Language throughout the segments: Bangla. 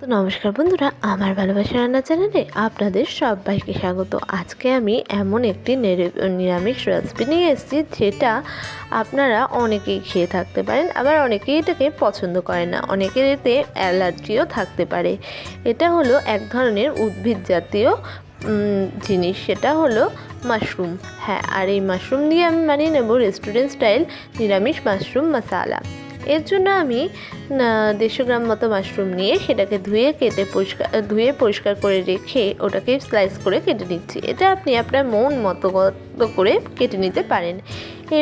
তো নমস্কার বন্ধুরা, আমার ভালোবাসা রান্না চ্যানেলে আপনাদের সবাইকে স্বাগত। আজকে আমি এমন একটি নিরামিষ রেসিপি নিয়ে এসেছি যেটা আপনারা অনেকেই খেয়ে থাকতে পারেন, আবার অনেকেই এটাকে পছন্দ করেন না, অনেকের এতে অ্যালার্জিও থাকতে পারে। এটা হলো এক ধরনের উদ্ভিদ জাতীয় জিনিস, সেটা হলো মাশরুম। হ্যাঁ, আর এই মাশরুম দিয়ে আমি বানিয়ে নেব রেস্টুরেন্ট স্টাইল নিরামিষ মাশরুম মশালা। এর জন্য আমি 150 গ্রাম মতো মাশরুম নিয়ে সেটাকে ধুয়ে পরিষ্কার করে রেখে ওটাকে স্লাইস করে কেটে নিচ্ছি। এটা আপনি আপনার মন মতো করে কেটে নিতে পারেন।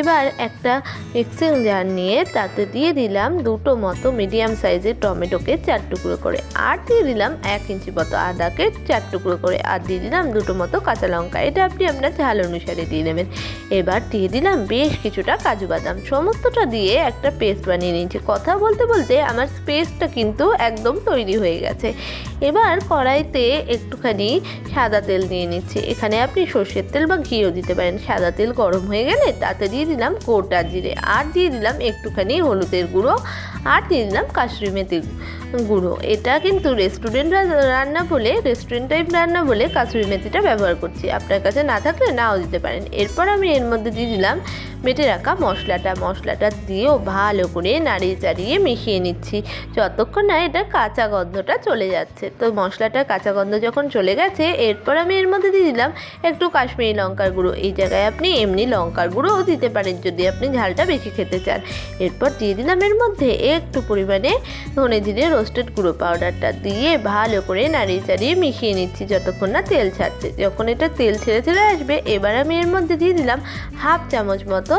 এবার একটা মিক্সিং জার নিয়ে তাতে দিয়ে দিলাম 2টো মতো মিডিয়াম সাইজের টমেটোকে 4 টুকরো করে, আর দিয়ে দিলাম 1 ইঞ্চি মতো আদাকে 4 টুকরো করে, আর দিয়ে দিলাম 2টো মতো কাঁচা লঙ্কা। এটা আপনি আপনার ঝাল অনুসারে দিয়ে নেবেন। এবার দিয়ে দিলাম বেশ কিছুটা কাজু বাদাম। সমস্তটা দিয়ে একটা পেস্ট বানিয়ে নিয়েছি। কথা বলতে বলতে আমার পেস্টটা কিন্তু একদম তৈরি হয়ে গেছে। এবার কড়াইতে একটুখানি সাদা তেল নিয়ে নিচ্ছি। এখানে আপনি সর্ষের তেল বা ঘিও দিতে পারেন। সাদা তেল গরম হয়ে গেলে তাতে দিয়ে দিলাম গোটা জিরে, আর দিয়ে দিলাম একটুখানি হলুদের গুঁড়ো, আর দিয়ে দিলাম কাসুরি মেথি গুঁড়ো। এটা কিন্তু রেস্টুরেন্ট টাইপ রান্না বলে কাসুরি মেথিটা ব্যবহার করছি। আপনার কাছে না থাকলে নাও দিতে পারেন। এরপর আমি এর মধ্যে দিয়ে দিলাম বেটে রাখা মশলাটা দিয়েও ভালো করে নাড়িয়ে চাড়িয়ে মিশিয়ে নিচ্ছি যতক্ষণ না এটা কাঁচা গন্ধটা চলে যাচ্ছে। তো মশলাটার কাঁচা গন্ধ যখন চলে গেছে, এরপর আমি এর মধ্যে দিয়ে দিলাম একটু কাশ্মীরি লঙ্কার গুঁড়ো। এই জায়গায় আপনি এমনি লঙ্কার গুঁড়োও দিতে পারেন যদি আপনি ঝালটা বেশি খেতে চান। এরপর দিয়ে দিলাম এর মধ্যে একটু পরিমাণে ধনে জিরে রোস্টেড গুঁড়ো পাউডারটা দিয়ে ভালো করে নাড়িয়ে চাড়িয়ে মিশিয়ে নিচ্ছি যতক্ষণ না তেল ছাড়ছে। যখন এটা তেল ছেড়ে আসবে, এবার আমি এর মধ্যে দিয়ে দিলাম 1/2 চামচ মতো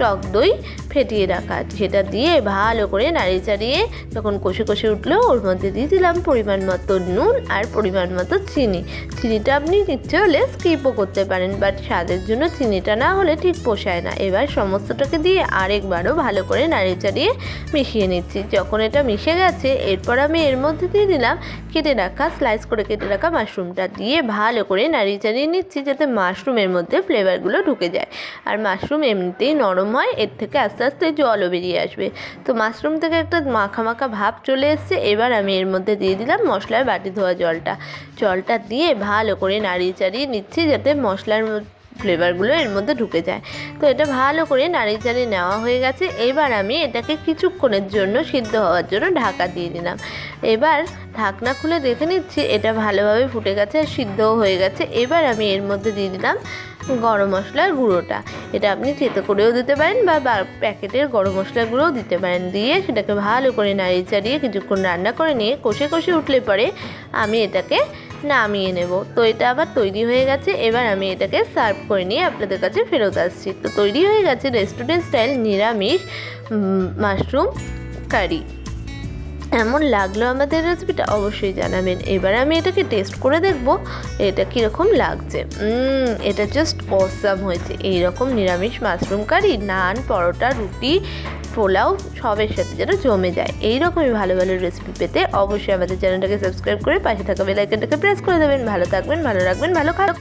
টক দই ফেটিয়ে রাখা। সেটা দিয়ে ভালো করে নাড়িয়ে চাড়িয়ে যখন কষে উঠলো, ওর মধ্যে দিয়ে দিলাম পরিমাণ মতো নুন আর পরিমাণ মতো চিনিটা আপনি ইচ্ছে হলে স্কিপও করতে পারেন, বাট স্বাদের জন্য চিনিটা না হলে ঠিক পোষায় না। এবার সমস্তটাকে দিয়ে আরেকবারও ভালো করে নাড়িয়ে চাড়িয়ে মিশিয়ে নিচ্ছি। যখন এটা মিশে গেছে, এরপর আমি এর মধ্যে দিয়ে দিলাম স্লাইস করে কেটে রাখা মাশরুমটা দিয়ে ভালো করে নাড়িয়ে চাড়িয়ে নিচ্ছি যাতে মাশরুমের মধ্যে ফ্লেভারগুলো ঢুকে যায়। আর মাশরুম এমনিতেই নরম হয়, এর থেকে আস্তে আস্তে জলও বেরিয়ে আসবে। তো মাশরুম থেকে একটা মাখা ভাব চলে এসছে। এবার আমি এর মধ্যে দিয়ে দিলাম মশলার বাটি ধোয়া জলটা দিয়ে ভালো করে নাড়িয়ে চাড়িয়ে নিচ্ছি যাতে মশলার ফ্লেভারগুলো এর মধ্যে ঢুকে যায়। তো এটা ভালো করে নাড়িয়ে চাড়িয়ে নেওয়া হয়ে গেছে। এবার আমি এটাকে কিছুক্ষণের জন্য সিদ্ধ হওয়ার জন্য ঢাকা দিয়ে দিলাম। এবার ঢাকনা খুলে দেখে নিচ্ছি এটা ভালোভাবে ফুটে গেছে আর সিদ্ধও হয়ে গেছে। এবার আমি এর মধ্যে দিয়ে দিলাম গরম মশলার গুঁড়োটা। এটা আপনি থেতো করেও দিতে পারেন বা প্যাকেটের গরম মশলার গুঁড়োও দিতে পারেন। দিয়ে সেটাকে ভালো করে নাড়িয়ে চাড়িয়ে কিছুক্ষণ রান্না করে নিয়ে কষে উঠলে পরে আমি এটাকে নামিয়ে নেব। তো এটা আবার তৈরি হয়ে গেছে। এবার আমি এটাকে সার্ভ করে নিয়ে আপনাদের কাছে ফেরত আসছি। তো তৈরি হয়ে গেছে রেস্টুরেন্ট স্টাইল নিরামিষ মাশরুম কারি। এমন লাগলো আমাদের রেসিপিটা অবশ্যই জানাবেন। এবার আমি এটাকে টেস্ট করে দেখব এটা কীরকম লাগছে। এটা জাস্ট অসাম হয়েছে। এইরকম নিরামিষ মাশরুম কারি নান, পরোটা, রুটি, পোলাও সবের সাথে যেন জমে যায়। এইরকমই ভালো রেসিপি পেতে অবশ্যই আমাদের চ্যানেলটাকে সাবস্ক্রাইব করে পাশে থাকা বেল আইকনটাকে প্রেস করে দেবেন। ভালো থাকবেন, ভালো রাখবেন, ভালো খারাপ।